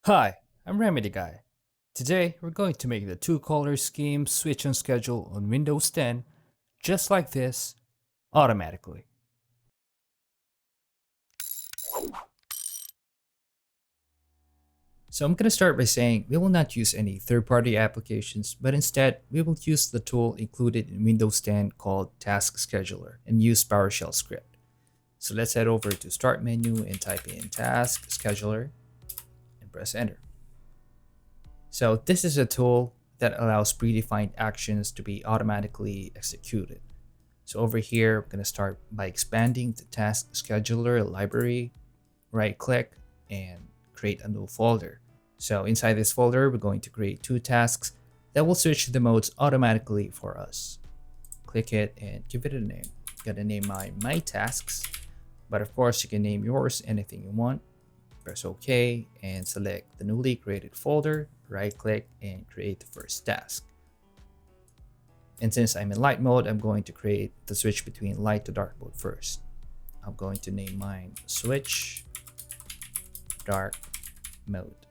Hi, I'm Remedy Guy. Today we're going to make the two color scheme switch on schedule on Windows 10 just like this automatically. So I'm going to start by saying we will not use any third-party applications, but instead we will use the tool included in Windows 10 called Task Scheduler and use PowerShell Script. So let's head over to Start menu and type in Task Scheduler and press Enter. So this is a tool that allows predefined actions to be automatically executed. So over here, I'm going to start by expanding the task scheduler library, right click, and create a new folder. So inside this folder, we're going to create two tasks that will switch the modes automatically for us. Click it and give it a name. I'm going to name mine My Tasks, but of course you can name yours anything you want. Press OK and select the newly created folder, right click and create the first task. And since I'm in light mode, I'm going to create the switch between light to dark mode first. I'm going to name mine Switch Dark Mode.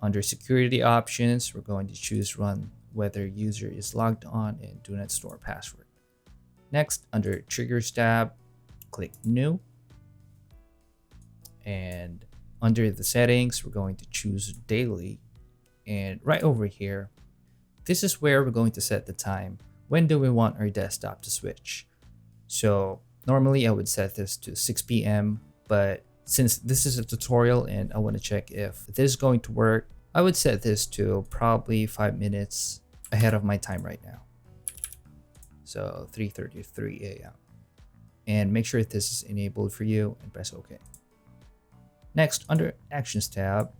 Under security options, we're going to choose Run whether user is logged on and do not store password. Next, under Triggers tab, click New. And under the settings, we're going to choose Daily. And right over here, this is where we're going to set the time. When do we want our desktop to switch? So normally I would set this to 6 p.m. But since this is a tutorial and I want to check if this is going to work, I would set this to probably 5 minutes ahead of my time right now. So 3:33 a.m. And make sure this is enabled for you and press OK. Next, under Actions tab,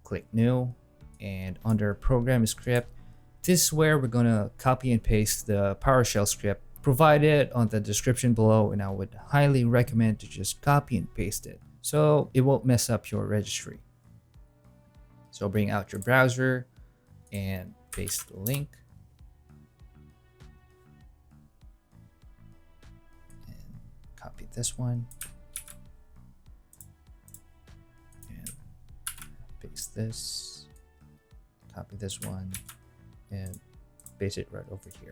click New. And under Program Script, this is where we're going to copy and paste the PowerShell script provided on the description below, and I would highly recommend to just copy and paste it so it won't mess up your registry. So bring out your browser and paste the link. And copy this one. And paste this. Copy this one and paste it right over here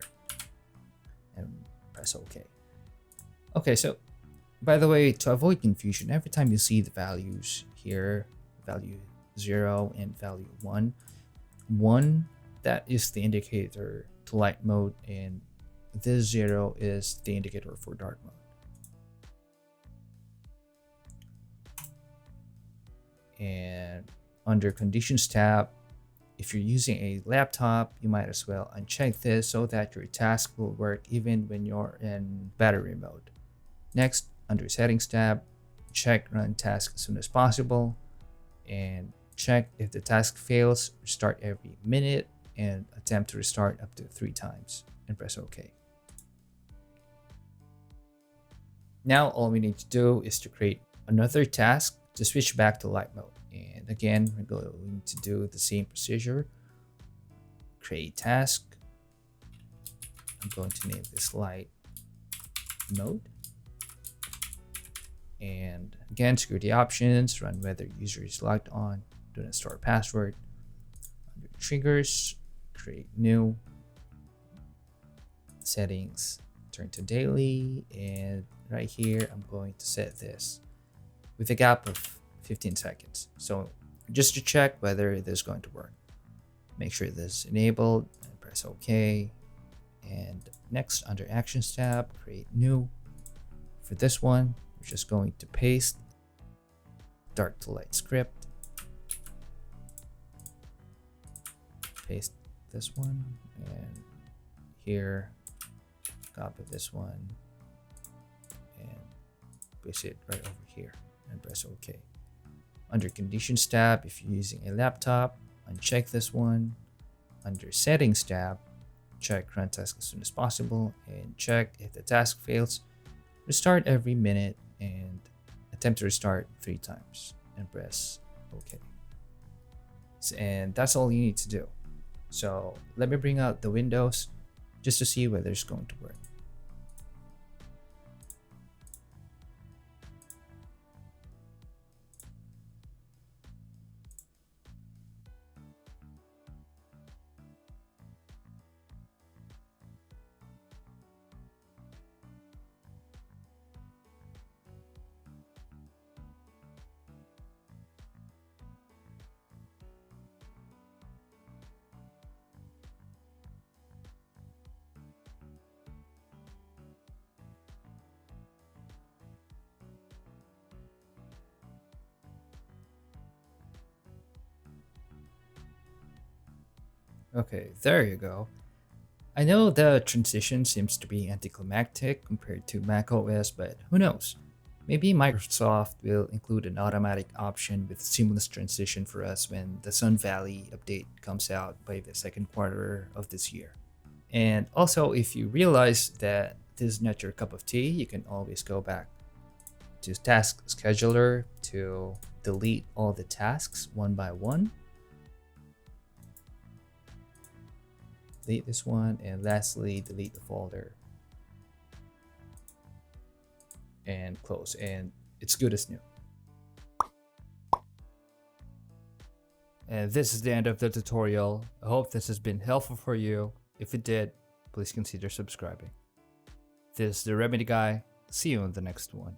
and press OK. Okay, so by the way, to avoid confusion, every time you see the values here, value 0 and value 1, that is the indicator to light mode, and this 0 is the indicator for dark mode. And under Conditions tab, if you're using a laptop, you might as well uncheck this so that your task will work even when you're in battery mode. Next, under Settings tab, check Run Task as soon as possible and check if the task fails, restart every minute and attempt to restart up to 3 times and press OK. Now all we need to do is to create another task to switch back to light mode. And again, we're going to do the same procedure. Create task. I'm going to name this light mode. And again, security options, run whether user is logged on, do not store password. Under triggers, create new. Settings, turn to daily. And right here, I'm going to set this with a gap of 15 seconds. So just to check whether this is going to work, make sure this is enabled and press OK. And next, under Actions tab, create new. For this one, we're just going to paste dark to light script. Paste this one and here, copy this one and paste it right over here and press OK. Under Conditions tab, if you're using a laptop, uncheck this one. Under Settings tab, check Run Task as soon as possible and check if the task fails. Restart every minute and attempt to restart 3 times and press OK. And that's all you need to do. So let me bring out the windows just to see whether it's going to work. Okay, there you go. I know the transition seems to be anticlimactic compared to macOS, but who knows? Maybe Microsoft will include an automatic option with seamless transition for us when the Sun Valley update comes out by the second quarter of this year. And also, if you realize that this is not your cup of tea, you can always go back to Task Scheduler to delete all the tasks one by one. Delete this one, and lastly, delete the folder and close, and it's good as new. And this is the end of the tutorial. I hope this has been helpful for you. If it did, please consider subscribing. This is the Remedy Guy. See you in the next one.